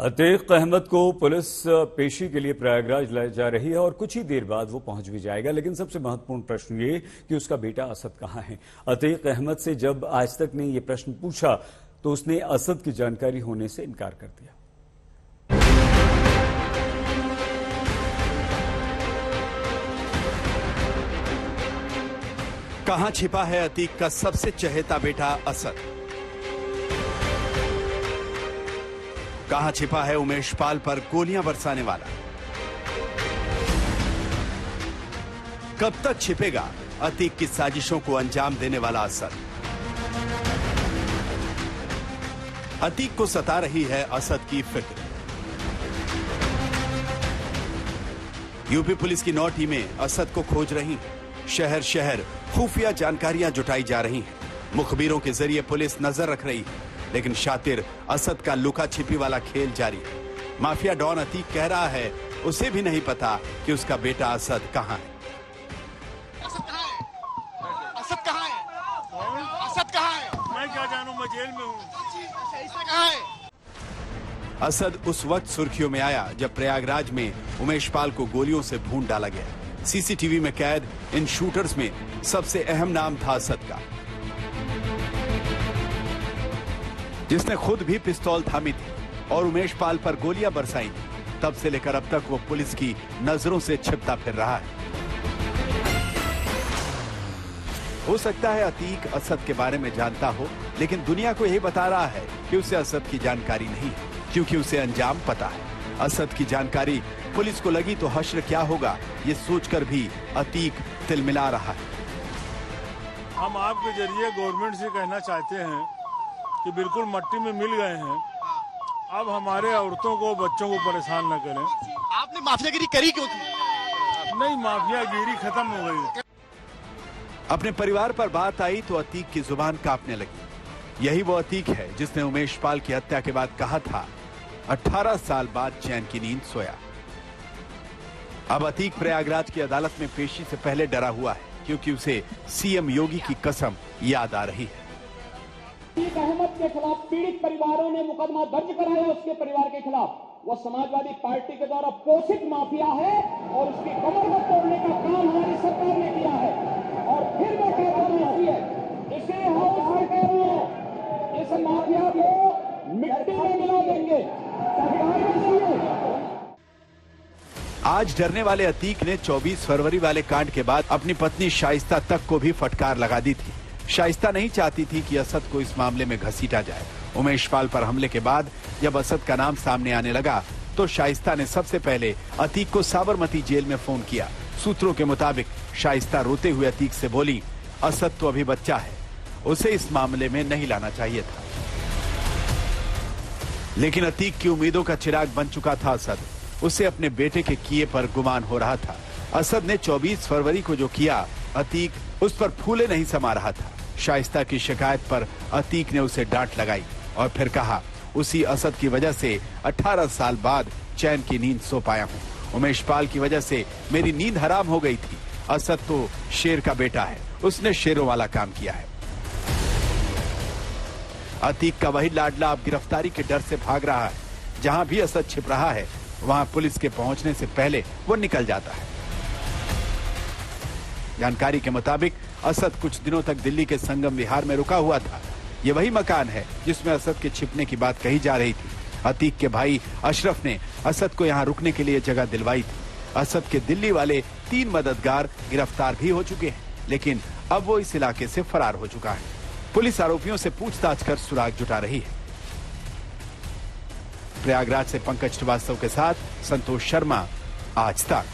अतीक अहमद को पुलिस पेशी के लिए प्रयागराज लाई जा रही है और कुछ ही देर बाद वो पहुंच भी जाएगा। लेकिन सबसे महत्वपूर्ण प्रश्न ये कि उसका बेटा असद कहां है। अतीक अहमद से जब आज तक ने ये प्रश्न पूछा तो उसने असद की जानकारी होने से इनकार कर दिया। कहां छिपा है अतीक का सबसे चहेता बेटा असद? कहां छिपा है उमेश पाल पर गोलियां बरसाने वाला? कब तक छिपेगा अतीक की साजिशों को अंजाम देने वाला असद? अतीक को सता रही है असद की फिक्र। यूपी पुलिस की 9 टीमें असद को खोज रही हैं। शहर शहर खुफिया जानकारियां जुटाई जा रही हैं। मुखबिरों के जरिए पुलिस नजर रख रही है, लेकिन शातिर असद का लुका छिपी वाला खेल जारी है। माफिया डॉन अतीक कह रहा है उसे भी नहीं पता कि उसका बेटा असद कहां है। असद कहां है? असद कहां है? असद कहां है? मैं क्या जानूं, मैं जेल में हूं। कहां है? असद उस वक्त सुर्खियों में आया जब प्रयागराज में उमेश पाल को गोलियों से भून डाला गया। सीसीटीवी में कैद इन शूटर्स में सबसे अहम नाम था असद का, जिसने खुद भी पिस्तौल थामी थी और उमेश पाल पर गोलियां बरसाई थी। तब से लेकर अब तक वो पुलिस की नजरों से छिपता फिर रहा है। हो सकता है अतीक असद के बारे में जानता हो, लेकिन दुनिया को यही बता रहा है कि उसे असद की जानकारी नहीं है, क्योंकि उसे अंजाम पता है। असद की जानकारी पुलिस को लगी तो हश्र क्या होगा, ये सोचकर भी अतीक तिलमिला रहा है। हम आपके जरिए गवर्नमेंट से कहना चाहते हैं कि बिल्कुल मट्टी में मिल गए हैं। अब हमारे औरतों को, बच्चों को परेशान न करें। आपने माफियागिरी करी क्यों थी? नहीं, माफियागिरी खत्म हो गई। अपने परिवार पर बात आई तो अतीक की जुबान कांपने लगी। यही वो अतीक है जिसने उमेश पाल की हत्या के बाद कहा था 18 साल बाद चैन की नींद सोया। अब अतीक प्रयागराज की अदालत में पेशी से पहले डरा हुआ है, क्योंकि उसे सीएम योगी की कसम याद आ रही है। अतीक अहमद के खिलाफ पीड़ित परिवारों ने मुकदमा दर्ज कराया उसके परिवार के खिलाफ। वह समाजवादी पार्टी के द्वारा पोषित माफिया है और उसकी कमर को तोड़ने का काम हमारी सरकार ने किया है। और फिर मैं कहता हूं इसे हाउस में कह रहा हूं, इस माफिया को मिट्टी में मिला देंगे। आज डरने वाले अतीक ने 24 फरवरी वाले कांड के बाद अपनी पत्नी शाइस्ता तक को भी फटकार लगा दी थी। शाइस्ता नहीं चाहती थी कि असद को इस मामले में घसीटा जाए। उमेश पाल पर हमले के बाद जब असद का नाम सामने आने लगा तो शाइस्ता ने सबसे पहले अतीक को साबरमती जेल में फोन किया। सूत्रों के मुताबिक शाइस्ता रोते हुए अतीक से बोली, असद तो अभी बच्चा है, उसे इस मामले में नहीं लाना चाहिए था। लेकिन अतीक की उम्मीदों का चिराग बन चुका था असद। उसे अपने बेटे के किए पर गुमान हो रहा था। असद ने 24 फरवरी को जो किया, अतीक उस पर फूले नहीं समा रहा था। शाइस्ता की शिकायत पर अतीक ने उसे डांट लगाई और फिर कहा, उसी असद की वजह से 18 साल बाद चैन की नींद सो पाया हूं। उमेश पाल की वजह से मेरी नींद हराम हो गई थी। असद तो शेर का बेटा है, उसने शेरों वाला काम किया है। अतीक का वही लाडला अब गिरफ्तारी के डर से भाग रहा है। जहां भी असद छिप रहा है वहां पुलिस के पहुंचने से पहले वो निकल जाता है। जानकारी के मुताबिक असद कुछ दिनों तक दिल्ली के संगम विहार में रुका हुआ था। ये वही मकान है जिसमें असद के छिपने की बात कही जा रही थी। अतीक के भाई अशरफ ने असद को यहाँ रुकने के लिए जगह दिलवाई थी। असद के दिल्ली वाले 3 मददगार गिरफ्तार भी हो चुके हैं, लेकिन अब वो इस इलाके से फरार हो चुका है। पुलिस आरोपियों से पूछताछ कर सुराग जुटा रही है। प्रयागराज से पंकज श्रीवास्तव के साथ संतोष शर्मा, आज तक।